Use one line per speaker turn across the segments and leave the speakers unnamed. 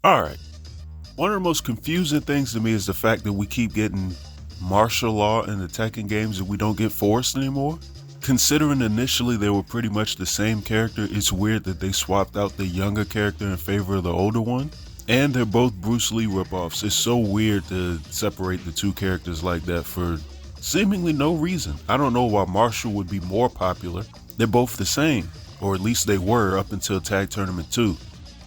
Alright, one of the most confusing things to me is the fact that we keep getting martial law in the Tekken games and we don't get Forrest anymore. Considering initially they were pretty much the same character, it's weird that they swapped out the younger character in favor of the older one. And they're both Bruce Lee ripoffs. It's so weird to separate the two characters like that for seemingly no reason. I don't know why Marshall would be more popular. They're both the same, or at least they were up until Tag Tournament 2.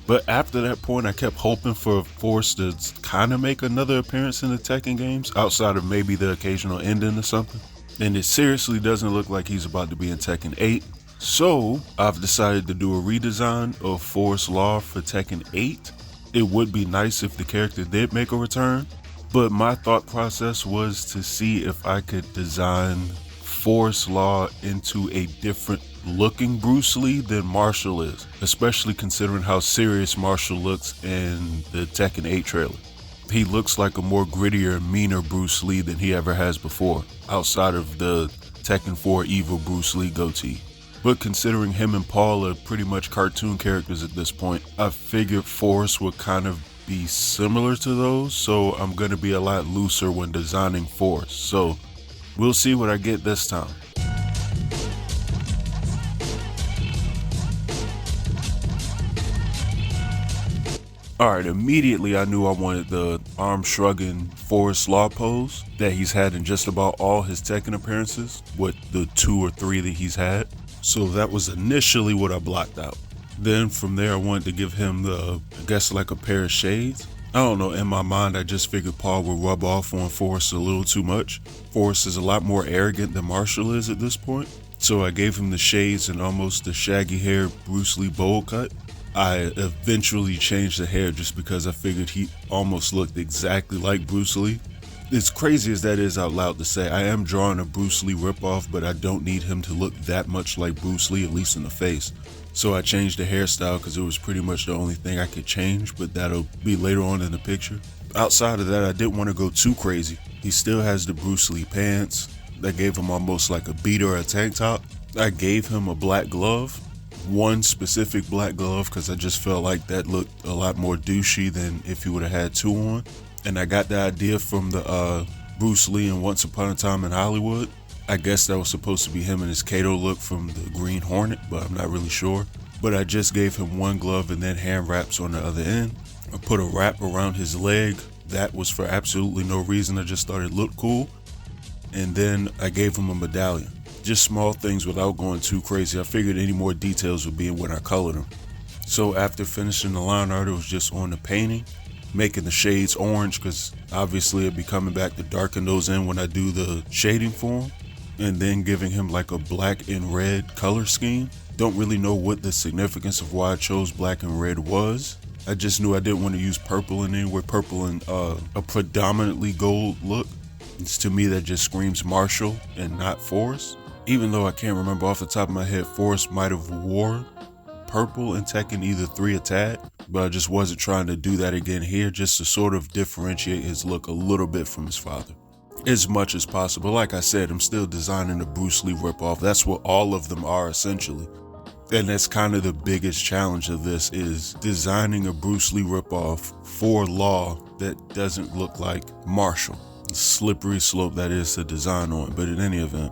But after that point, I kept hoping for Forrest to kind of make another appearance in the Tekken games, outside of maybe the occasional ending or something. And it seriously doesn't look like he's about to be in Tekken 8. So I've decided to do a redesign of Forrest Law for Tekken 8. It would be nice if the character did make a return, but my thought process was to see if I could design Forrest Law into a different looking Bruce Lee than Marshall is, especially considering how serious Marshall looks in the Tekken 8 trailer. He looks like a more grittier, meaner Bruce Lee than he ever has before, outside of the Tekken 4 evil Bruce Lee goatee. But considering him and Paul are pretty much cartoon characters at this point, I figured Forrest would kind of be similar to those, so I'm going to be a lot looser when designing Forrest. So we'll see what I get this time. Alright, immediately I knew I wanted the arm shrugging Forrest Law pose that he's had in just about all his Tekken appearances, with the 2 or 3 that he's had. So that was initially what I blocked out. Then from there I wanted to give him I guess like a pair of shades. I don't know, in my mind I just figured Paul would rub off on Forrest a little too much. Forrest is a lot more arrogant than Marshall is at this point. So I gave him the shades and almost the shaggy hair Bruce Lee bowl cut. I eventually changed the hair just because I figured he almost looked exactly like Bruce Lee. As crazy as that is out loud to say, I am drawing a Bruce Lee ripoff, but I don't need him to look that much like Bruce Lee, at least in the face. So I changed the hairstyle because it was pretty much the only thing I could change, but that'll be later on in the picture. Outside of that, I didn't want to go too crazy. He still has the Bruce Lee pants. That gave him almost like a beater or a tank top. I gave him a black glove. One specific black glove because I just felt like that looked a lot more douchey than if he would have had 2 on. And I got the idea from the Bruce Lee in Once Upon a Time in Hollywood. I guess that was supposed to be him in his Kato look from the Green Hornet, but I'm not really sure. But I just gave him one glove and then hand wraps on the other end. I put a wrap around his leg. That was for absolutely no reason. I just thought it looked cool. And then I gave him a medallion. Just small things without going too crazy. I figured any more details would be in when I colored him. So after finishing the line art, it was just on the painting, making the shades orange because obviously it'd be coming back to darken those in when I do the shading for him, and then giving him like a black and red color scheme. Don't really know what the significance of why I chose black and red was. I just knew I didn't want to use purple in anywhere. Purple in a predominantly gold look. It's, to me, that just screams Marshall and not Forrest. Even though I can't remember off the top of my head, Forrest might have wore purple in Tekken either 3 or Tag, but I just wasn't trying to do that again here, just to sort of differentiate his look a little bit from his father. As much as possible. Like I said, I'm still designing a Bruce Lee ripoff. That's what all of them are essentially. And that's kind of the biggest challenge of this, is designing a Bruce Lee ripoff for Law that doesn't look like Marshall. Slippery slope that is to design on, but in any event,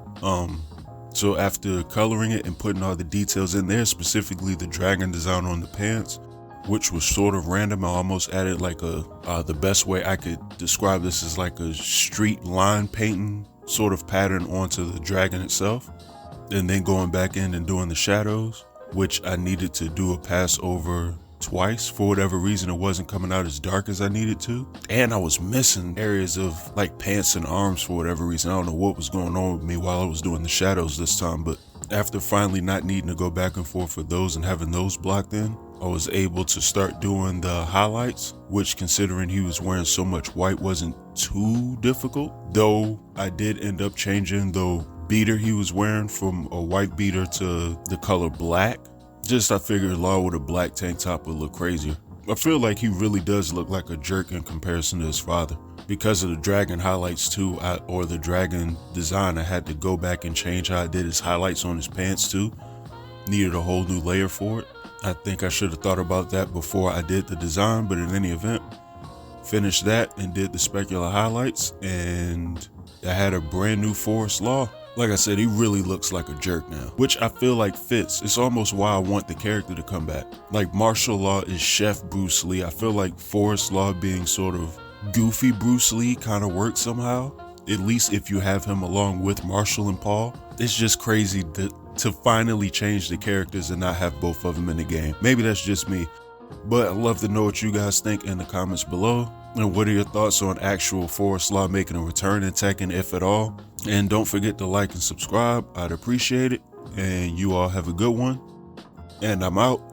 so after coloring it and putting all the details in there, specifically the dragon design on the pants, which was sort of random, I almost added like the best way I could describe this is like a street line painting sort of pattern onto the dragon itself, and then going back in and doing the shadows, which I needed to do a pass over twice. For whatever reason, it wasn't coming out as dark as I needed to, and I was missing areas of like pants and arms for whatever reason. I don't know what was going on with me while I was doing the shadows this time, but after finally not needing to go back and forth for those and having those blocked in, I was able to start doing the highlights, which, considering he was wearing so much white, wasn't too difficult, though I did end up changing the beater he was wearing from a white beater to the color black. Just I figured Law with a black tank top would look crazier. I feel like he really does look like a jerk in comparison to his father. Because of the dragon highlights too, or the dragon design, I had to go back and change how I did his highlights on his pants too. Needed a whole new layer for it. I think I should have thought about that before I did the design, but in any event, finished that and did the specular highlights, and I had a brand new Forest Law. Like I said, he really looks like a jerk now, which I feel like fits. It's almost why I want the character to come back. Like Martial Law is Chef Bruce Lee. I feel like Forest Law being sort of goofy Bruce Lee kind of works somehow, at least if you have him along with Marshall and Paul. It's just crazy to finally change the characters and not have both of them in the game. Maybe that's just me, but I'd love to know what you guys think in the comments below. And what are your thoughts on actual Forest Law making a return in Tekken, if at all? And don't forget to like and subscribe. I'd appreciate it. And you all have a good one. And I'm out.